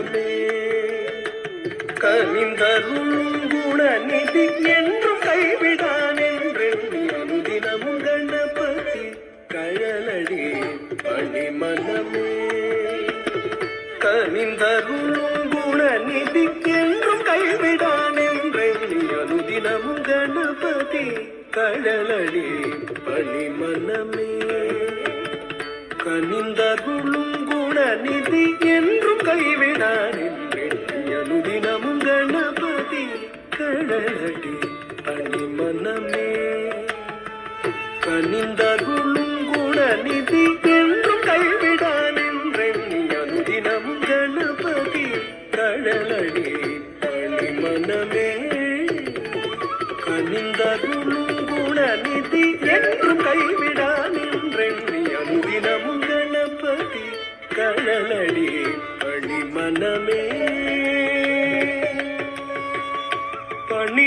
மனமே கனிந்தருளும் குணநிதி என்றும் கைவிடான் என்றெண்ணி அனுதினமும் கணபதி கழலடி பணி மனமே கனிந்தருளும் குணநிதி என்றும் கைவிடான் என்றெண்ணி அனுதினமும் கணபதி கழலடி பணி மனமே கனிந்தருளும் குணநிதி என்றும் கைவிடான் என்றெண்ணி அனுதினமும் கணபதி கழலடி பணி மனமே கனிந்தருளும் குணநிதி என்றும் கைவிடான் என்றெண்ணி அனுதினமும் கணபதி கழலடி பணி மனமே கனிந்தருளும் குணநிதி என்றும் கைவிடான் என்றெண்ணி அனுதினமும் கணபதி கழலடி பணி மனமே பணி